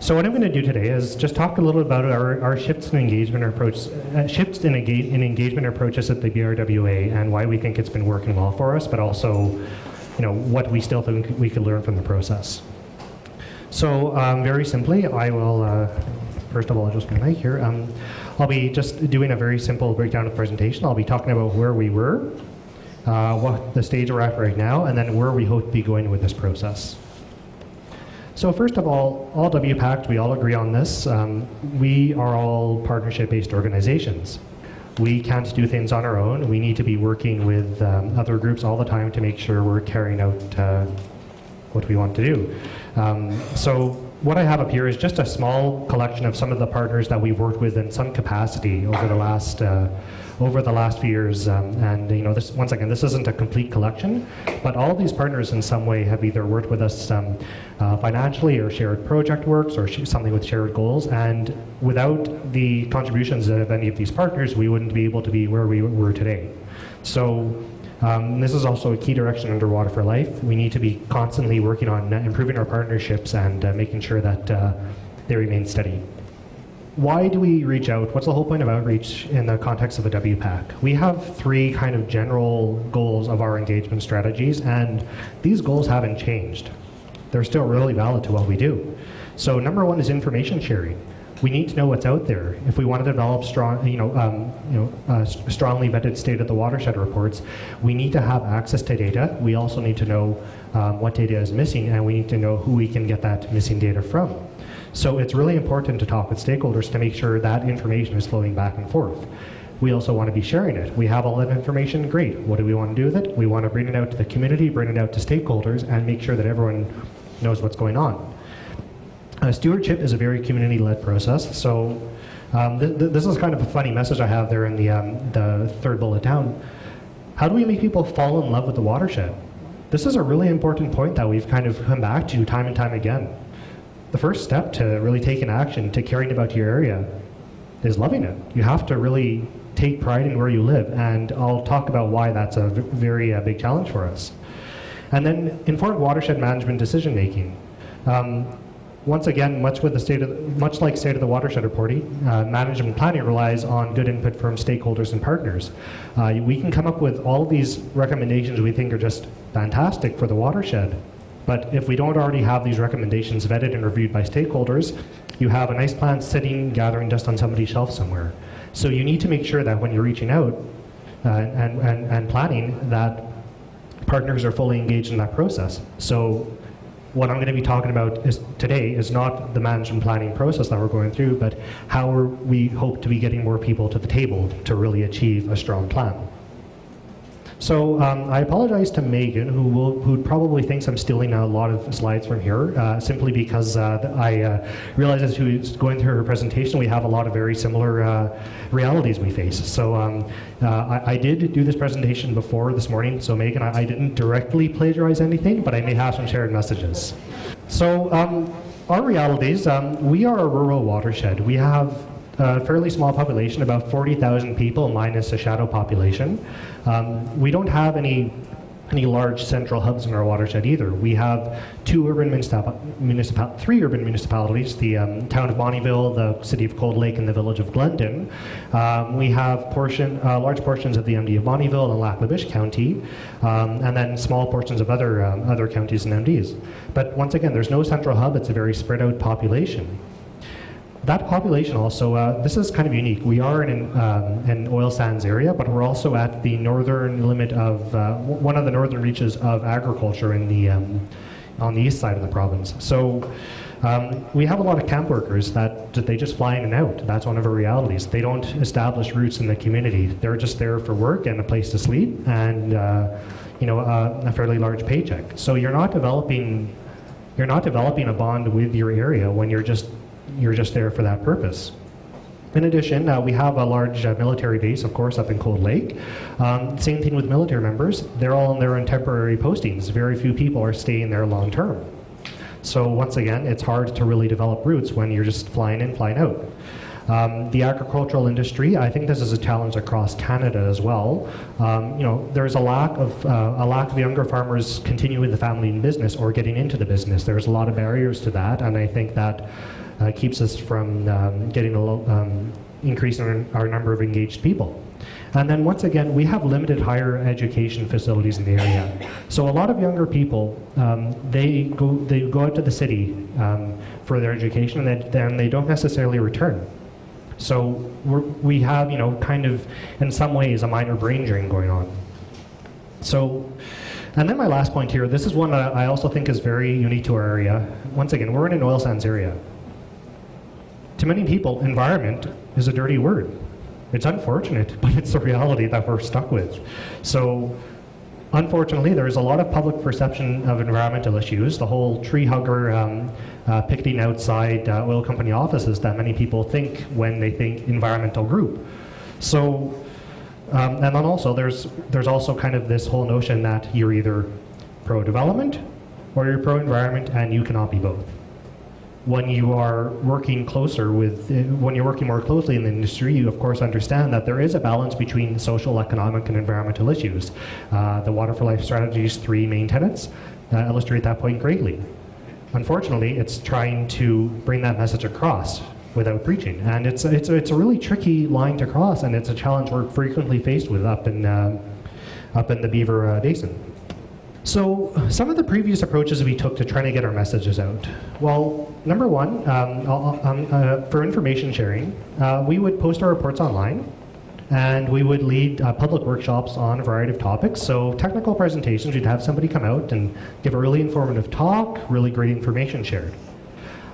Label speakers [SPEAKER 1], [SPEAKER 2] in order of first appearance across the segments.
[SPEAKER 1] So what I'm going to do today is just talk a little about our shifts in engagement approach, in engagement approaches at the BRWA and why we think it's been working well for us, but also, what we still think we could learn from the process. So very simply, I will, first of all, adjust my mic here. I'll be just doing a very simple breakdown of the presentation. I'll be talking about where we were, what the stage we're at right now, and then where we hope to be going with this process. So first of all WPACT, we all agree on this. We are all partnership-based organizations. We can't do things on our own. We need to be working with other groups all the time to make sure we're carrying out what we want to do. So what I have up here is just a small collection of some of the partners that we've worked with in some capacity over the last few years. This, once again, this isn't a complete collection, but all of these partners in some way have either worked with us financially or shared project works or something with shared goals. And without the contributions of any of these partners, we wouldn't be able to be where we were today. So this is also a key direction under Water for Life. We need to be constantly working on improving our partnerships and making sure that they remain steady. Why do we reach out? What's the whole point of outreach in the context of a WPAC? We have three kind of general goals of our engagement strategies, and these goals haven't changed. They're still really valid to what we do. So number one is information sharing. We need to know what's out there. If we want to develop strongly vetted state of the watershed reports, we need to have access to data. We also need to know what data is missing, and we need to know who we can get that missing data from. So it's really important to talk with stakeholders to make sure that information is flowing back and forth. We also want to be sharing it. We have all that information, great. What do we want to do with it? We want to bring it out to the community, bring it out to stakeholders, and make sure that everyone knows what's going on. Stewardship is a very community-led process. So this is kind of a funny message I have there in the third bullet down. How do we make people fall in love with the watershed? This is a really important point that we've kind of come back to time and time again. The first step to really taking action, to caring about your area, is loving it. You have to really take pride in where you live, and I'll talk about why that's a very big challenge for us. And then informed watershed management decision making. Once again, much like state of the watershed reporting, management planning relies on good input from stakeholders and partners. We can come up with all of these recommendations we think are just fantastic for the watershed. But if we don't already have these recommendations vetted and reviewed by stakeholders, you have a nice plan sitting, gathering dust on somebody's shelf somewhere. So you need to make sure that when you're reaching out and planning, that partners are fully engaged in that process. So what I'm going to be talking about today is not the management planning process that we're going through, but how we hope to be getting more people to the table to really achieve a strong plan. So I apologize to Megan, who probably thinks I'm stealing a lot of slides from here, simply because I realize as she was going through her presentation, we have a lot of very similar realities we face. So I did do this presentation before this morning, so Megan, I didn't directly plagiarize anything, but I may have some shared messages. So our realities, we are a rural watershed. We have a fairly small population, about 40,000 people minus a shadow population. We don't have any large central hubs in our watershed either. We have three urban municipalities, the town of Bonnyville, the city of Cold Lake, and the village of Glendon. We have large portions of the MD of Bonnyville and Lac-La-Biche County, and then small portions of other counties and MDs. But once again, there's no central hub. It's a very spread out population. That population also, this is kind of unique. We are in an oil sands area, but we're also at the northern limit of, one of the northern reaches of agriculture in on the east side of the province. So we have a lot of camp workers that they just fly in and out. That's one of our realities. They don't establish roots in the community. They're just there for work and a place to sleep and a fairly large paycheck. So you're not developing a bond with your area when you're just there for that purpose. In addition, we have a large military base, of course, up in Cold Lake. Same thing with military members. They're all in their temporary postings. Very few people are staying there long term. So once again, it's hard to really develop roots when you're just flying in, flying out. The agricultural industry, I think this is a challenge across Canada as well. There's a lack of younger farmers continuing the family business or getting into the business. There's a lot of barriers to that, and I think that keeps us from getting increasing our number of engaged people. And then once again, we have limited higher education facilities in the area. So a lot of younger people, they go out to the city for their education, and then they don't necessarily return. So we have, kind of, in some ways, a minor brain drain going on. So, and then my last point here, this is one that I also think is very unique to our area. Once again, we're in an oil sands area. To many people, environment is a dirty word. It's unfortunate, but it's the reality that we're stuck with. So, unfortunately, there's a lot of public perception of environmental issues. The whole tree hugger picketing outside oil company offices that many people think when they think environmental group. So, and then also there's also kind of this whole notion that you're either pro-development or you're pro-environment, and you cannot be both. When you are working when you're working more closely in the industry, you of course understand that there is a balance between social, economic, and environmental issues. The Water for Life strategy's 3 main tenets illustrate that point greatly. Unfortunately, it's trying to bring that message across without preaching, and it's a really tricky line to cross, and it's a challenge we're frequently faced with up in the Beaver Basin. So some of the previous approaches we took to trying to get our messages out. Well, number one, for information sharing, we would post our reports online, and we would lead public workshops on a variety of topics. So technical presentations, we'd have somebody come out and give a really informative talk, really great information shared.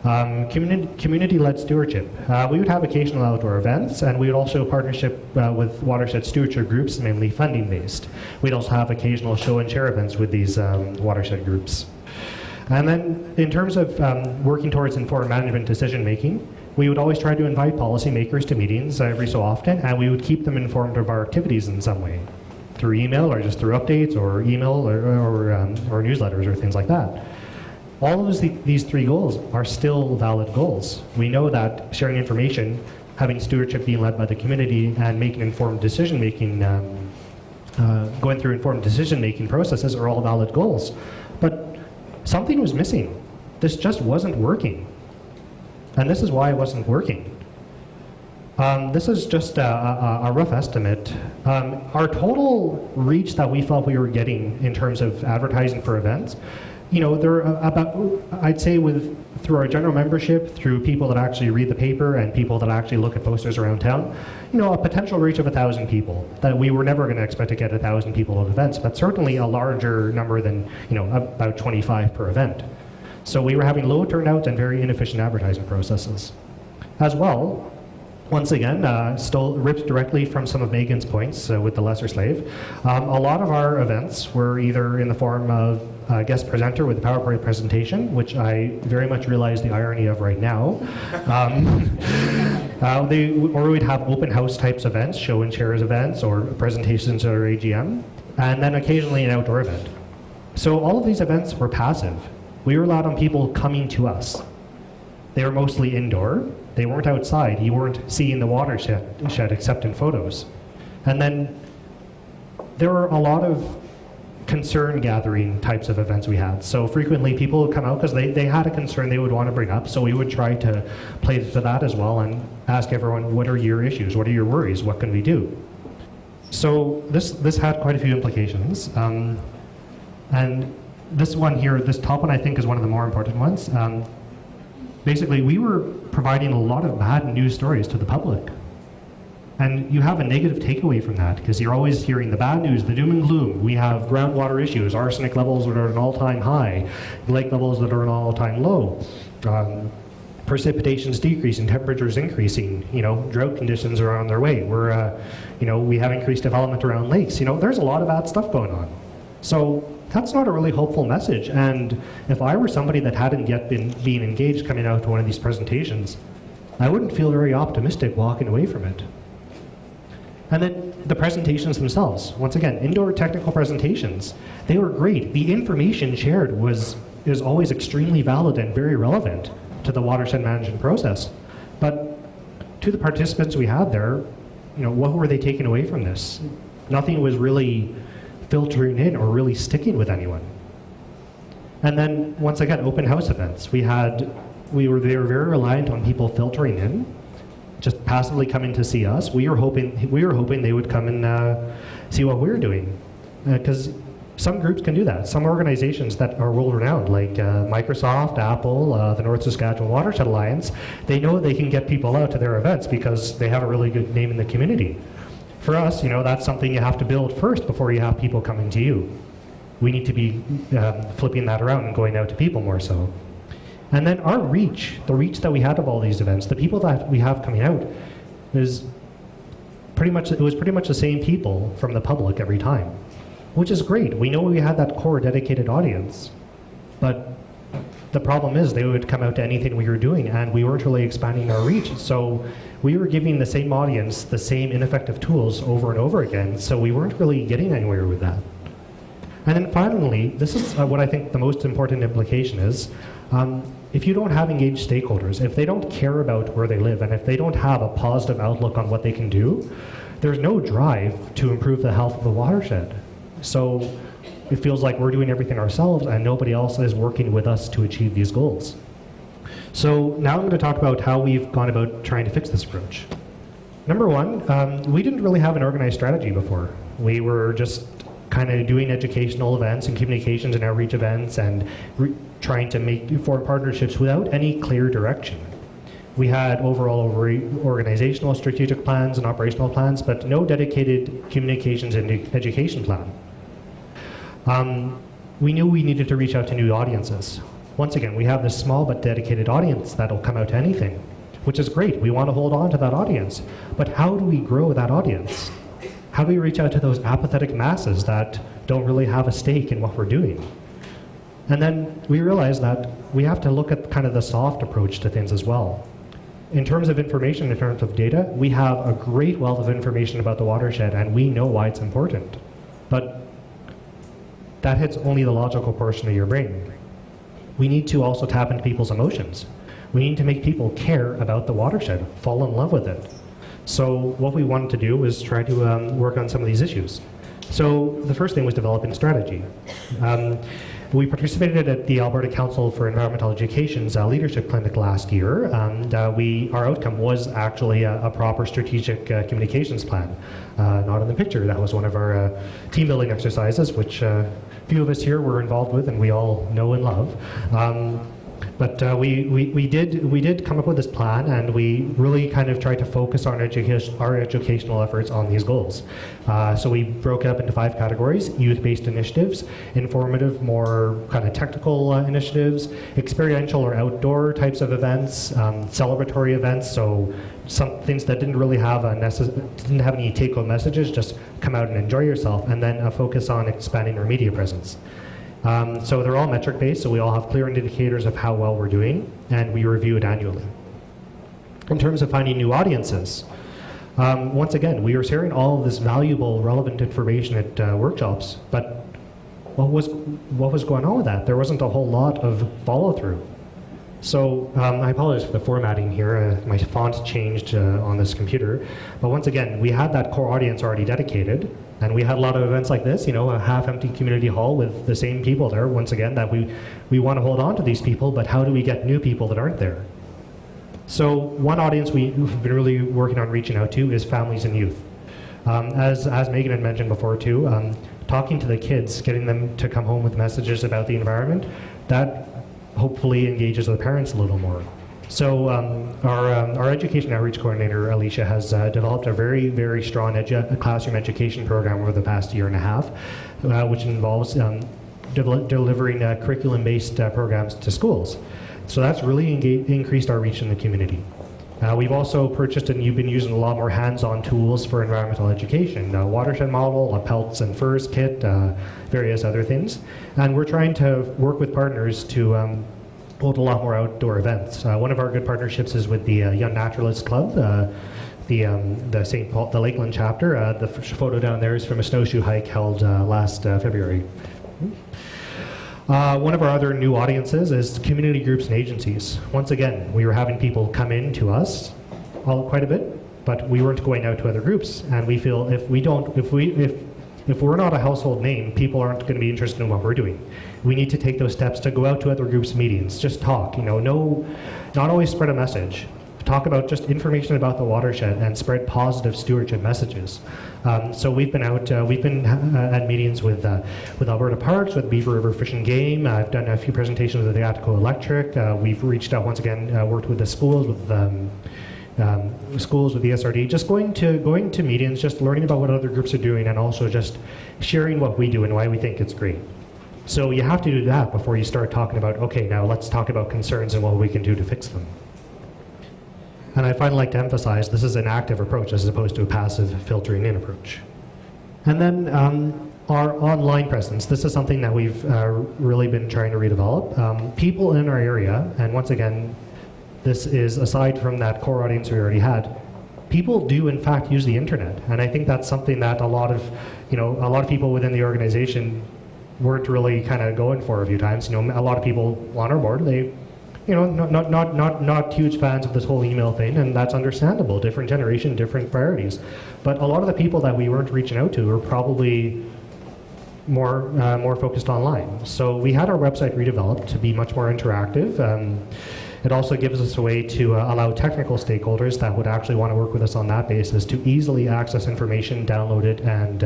[SPEAKER 1] Community-led stewardship. We would have occasional outdoor events, and we would also partnership with watershed stewardship groups, mainly funding-based. We'd also have occasional show and share events with these watershed groups. And then in terms of working towards informed management decision-making, we would always try to invite policymakers to meetings every so often, and we would keep them informed of our activities in some way, through email or just through updates or email or newsletters or things like that. All of these 3 goals are still valid goals. We know that sharing information, having stewardship being led by the community, and making informed decision-making, going through informed decision-making processes are all valid goals. But something was missing. This just wasn't working. And this is why it wasn't working. This is just a rough estimate. Our total reach that we felt we were getting in terms of advertising for events, there are about, I'd say through our general membership, through people that actually read the paper and people that actually look at posters around town, a potential reach of 1,000 people. That we were never going to expect to get 1,000 people at events, but certainly a larger number than, about 25 per event. So we were having low turnout and very inefficient advertising processes. As well, once again, still ripped directly from some of Megan's points with the lesser slave, a lot of our events were either in the form of a guest presenter with a PowerPoint presentation, which I very much realize the irony of right now. Or we'd have open house types events, show and shares events, or presentations at our AGM, and then occasionally an outdoor event. So all of these events were passive. We relied on people coming to us. They were mostly indoor. They weren't outside. You weren't seeing the watershed except in photos. And then there were a lot of concern gathering types of events we had. So frequently people would come out because they had a concern they would want to bring up. So we would try to play to that as well and ask everyone, what are your issues? What are your worries? What can we do? So this had quite a few implications. And this one here, this top one, I think is one of the more important ones. Basically, we were providing a lot of bad news stories to the public. And you have a negative takeaway from that, because you're always hearing the bad news, the doom and gloom. We have groundwater issues, arsenic levels that are at an all-time high, lake levels that are at an all-time low, precipitation's decreasing, temperatures increasing, drought conditions are on their way. We have increased development around lakes. There's a lot of bad stuff going on. So that's not a really hopeful message. And if I were somebody that hadn't yet been engaged coming out to one of these presentations, I wouldn't feel very optimistic walking away from it. And then the presentations themselves, once again, indoor technical presentations, they were great. The information shared is always extremely valid and very relevant to the watershed management process. But to the participants we had there, what were they taking away from this? Nothing was really filtering in or really sticking with anyone. And then once again, open house events. We had they were very reliant on people filtering in, just passively coming to see us. We were hoping they would come and see what we were doing, because some groups can do that. Some organizations that are world-renowned, like Microsoft, Apple, the North Saskatchewan Watershed Alliance, they know they can get people out to their events because they have a really good name in the community. For us, that's something you have to build first before you have people coming to you. We need to be flipping that around and going out to people more so. And then our reach, the reach that we had of all these events, the people that we have coming out, was pretty much the same people from the public every time, which is great. We know we had that core dedicated audience, but the problem is they would come out to anything we were doing, and we weren't really expanding our reach. So we were giving the same audience the same ineffective tools over and over again, so we weren't really getting anywhere with that. And then finally, this is what I think the most important implication is, if you don't have engaged stakeholders, if they don't care about where they live, and if they don't have a positive outlook on what they can do, there's no drive to improve the health of the watershed. So it feels like we're doing everything ourselves and nobody else is working with us to achieve these goals. So now I'm going to talk about how we've gone about trying to fix this approach. Number one, we didn't really have an organized strategy before. We were just kind of doing educational events and communications and outreach events and trying to form partnerships without any clear direction. We had overall organizational strategic plans and operational plans, but no dedicated communications and education plan. We knew we needed to reach out to new audiences. Once again, we have this small but dedicated audience that'll come out to anything, which is great. We want to hold on to that audience. But how do we grow that audience? How do we reach out to those apathetic masses that don't really have a stake in what we're doing? And then we realized that we have to look at kind of the soft approach to things as well. In terms of information, in terms of data, we have a great wealth of information about the watershed and we know why it's important. But that hits only the logical portion of your brain. We need to also tap into people's emotions. We need to make people care about the watershed, fall in love with it. So what we wanted to do was try to work on some of these issues. So the first thing was developing strategy. We participated at the Alberta Council for Environmental Education's leadership clinic last year, and our outcome was actually a proper strategic communications plan. Not in the picture, that was one of our team building exercises, which a few of us here were involved with and we all know and love. But we did come up with this plan, and we really kind of tried to focus our educational efforts on these goals. So we broke it up into 5 categories: youth-based initiatives, informative, more kind of technical initiatives, experiential or outdoor types of events, celebratory events, so some things that didn't really have didn't have any take-home messages, just come out and enjoy yourself, and then a focus on expanding our media presence. So they're all metric-based, so we all have clear indicators of how well we're doing, and we review it annually. In terms of finding new audiences, once again, we were sharing all of this valuable, relevant information at workshops, but what was going on with that? There wasn't a whole lot of follow-through. So I apologize for the formatting here. My font changed on this computer. But once again, we had that core audience already dedicated, and we had a lot of events like this, a half-empty community hall with the same people there. Once again, that we want to hold on to these people, but how do we get new people that aren't there? So one audience we've been really working on reaching out to is families and youth. As Megan had mentioned before too, talking to the kids, getting them to come home with messages about the environment, that hopefully engages the parents a little more. So our education outreach coordinator, Alicia, has developed a very, very strong classroom education program over the past year and a half, which involves delivering curriculum-based programs to schools. So that's really increased our reach in the community. We've also purchased and you've been using a lot more hands-on tools for environmental education, a watershed model, a pelts and furs kit, various other things. And we're trying to work with partners to hold a lot more outdoor events. One of our good partnerships is with the Young Naturalists Club, the St. Paul, the Lakeland chapter. The photo down there is from a snowshoe hike held last February. One of our other new audiences is community groups and agencies. Once again, we were having people come in to us quite a bit, but we weren't going out to other groups. And we feel if If we're not a household name, people aren't going to be interested in what we're doing. We need to take those steps to go out to other groups' meetings, just talk, not always spread a message. Talk about just information about the watershed and spread positive stewardship messages. So we've been out, at meetings with Alberta Parks, with Beaver River Fish and Game. I've done a few presentations with the Atco Electric. We've reached out once again, worked with the schools, with the ESRD, just going to meetings, just learning about what other groups are doing, and also just sharing what we do and why we think it's great. So you have to do that before you start talking about, okay, now let's talk about concerns and what we can do to fix them. And I finally like to emphasize this is an active approach as opposed to a passive filtering in approach. And then our online presence. This is something that we've really been trying to redevelop. People in our area, and once again, this is aside from that core audience we already had, people do in fact use the internet. And I think that's something that a lot of people within the organization weren't really kind of going for a few times. A lot of people on our board, they not huge fans of this whole email thing, and that's understandable. Different generation, different priorities. But a lot of the people that we weren't reaching out to were probably more focused online. So we had our website redeveloped to be much more interactive. It also gives us a way to allow technical stakeholders that would actually want to work with us on that basis to easily access information, download it, and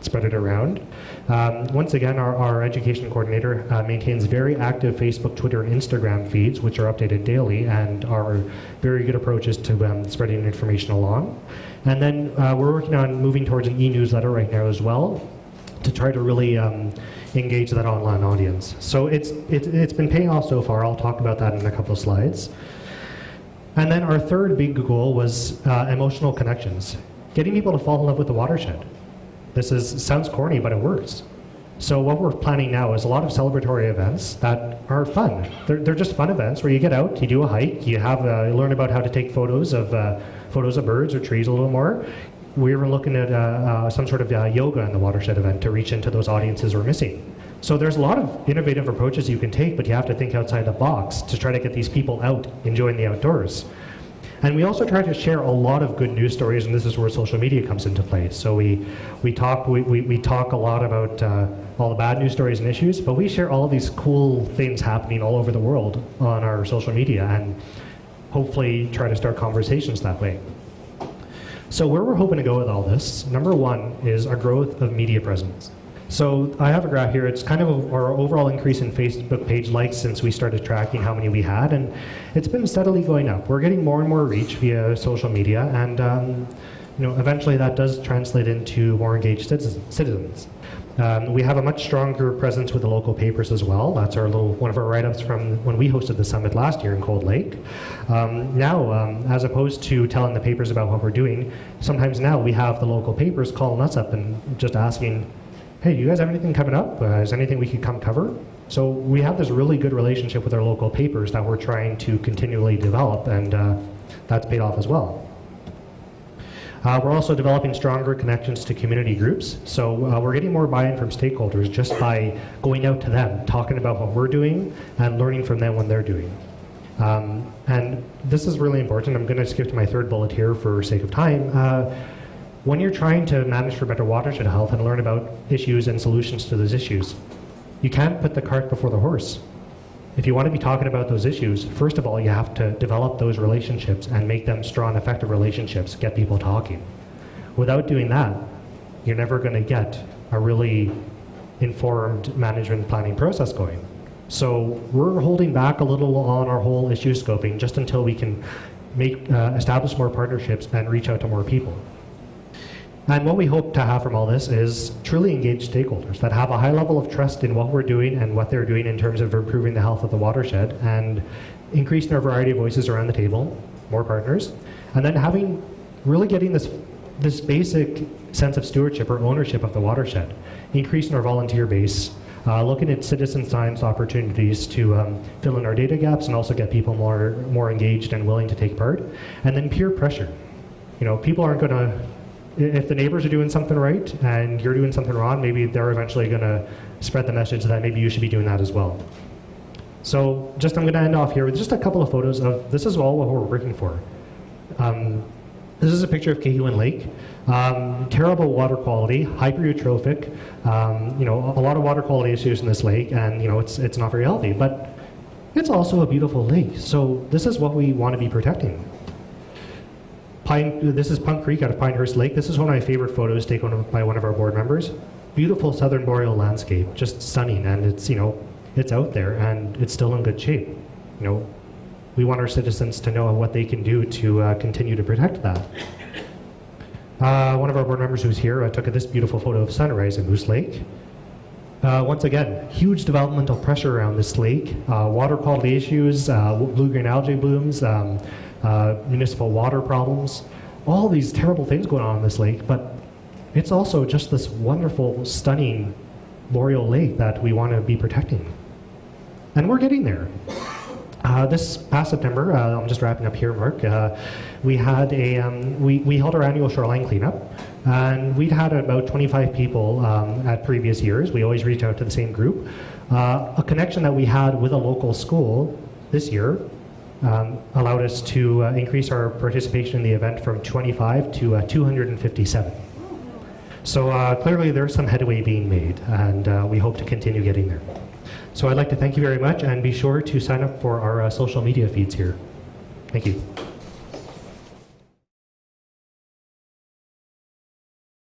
[SPEAKER 1] spread it around. Once again, our education coordinator maintains very active Facebook, Twitter, and Instagram feeds, which are updated daily and are very good approaches to spreading information along. And then we're working on moving towards an e-newsletter right now as well to try to really engage that online audience. So it's been paying off so far. I'll talk about that in a couple of slides. And then our third big goal was emotional connections, getting people to fall in love with the watershed. Sounds corny, but it works. So what we're planning now is a lot of celebratory events that are fun. They're just fun events where you get out, you do a hike, you learn about how to take photos of birds or trees a little more. We were looking at some sort of yoga in the watershed event to reach into those audiences we're missing. So there's a lot of innovative approaches you can take, but you have to think outside the box to try to get these people out enjoying the outdoors. And we also try to share a lot of good news stories, and this is where social media comes into play. So we talk a lot about all the bad news stories and issues, but we share all of these cool things happening all over the world on our social media, and hopefully try to start conversations that way. So where we're hoping to go with all this, number one is our growth of media presence. So I have a graph here. It's kind of our overall increase in Facebook page likes since we started tracking how many we had, and it's been steadily going up. We're getting more and more reach via social media, and eventually that does translate into more engaged citizens. We have a much stronger presence with the local papers as well. That's one of our write-ups from when we hosted the summit last year in Cold Lake. Now, as opposed to telling the papers about what we're doing, sometimes now we have the local papers calling us up and just asking, hey, do you guys have anything coming up? Is anything we could come cover? So we have this really good relationship with our local papers that we're trying to continually develop, and that's paid off as well. We're also developing stronger connections to community groups. So we're getting more buy-in from stakeholders just by going out to them, talking about what we're doing, and learning from them what they're doing. And this is really important. I'm going to skip to my third bullet here for sake of time. When you're trying to manage for better watershed health and learn about issues and solutions to those issues, you can't put the cart before the horse. If you want to be talking about those issues, first of all, you have to develop those relationships and make them strong, effective relationships, get people talking. Without doing that, you're never going to get a really informed management planning process going. So we're holding back a little on our whole issue scoping just until we can establish more partnerships and reach out to more people. And what we hope to have from all this is truly engaged stakeholders that have a high level of trust in what we're doing and what they're doing in terms of improving the health of the watershed, and increasing our variety of voices around the table, more partners, and then really getting this basic sense of stewardship or ownership of the watershed, increasing our volunteer base, looking at citizen science opportunities to fill in our data gaps and also get people more engaged and willing to take part, and then peer pressure. People aren't going to, if the neighbors are doing something right and you're doing something wrong, maybe they're eventually going to spread the message that maybe you should be doing that as well. So I'm going to end off here with just a couple of photos of, this is all what we're working for. This is a picture of Keehuan Lake. Terrible water quality, hypereutrophic. A lot of water quality issues in this lake, and it's not very healthy. But it's also a beautiful lake. So this is what we want to be protecting. This is Punk Creek out of Pinehurst Lake. This is one of my favorite photos taken by one of our board members. Beautiful southern boreal landscape, just stunning, and it's out there and it's still in good shape. We want our citizens to know what they can do to continue to protect that. One of our board members who's here took this beautiful photo of sunrise in Moose Lake. Once again, huge developmental pressure around this lake, water quality issues, blue-green algae blooms, municipal water problems, all these terrible things going on in this lake, but it's also just this wonderful, stunning boreal lake that we want to be protecting. And we're getting there. This past September, I'm just wrapping up here, Mark, we had we held our annual shoreline cleanup, and we'd had about 25 people at previous years. We always reach out to the same group. A connection that we had with a local school this year allowed us to increase our participation in the event from 25 to 257. So clearly there's some headway being made, and we hope to continue getting there. So I'd like to thank you very much, and be sure to sign up for our social media feeds here. Thank you.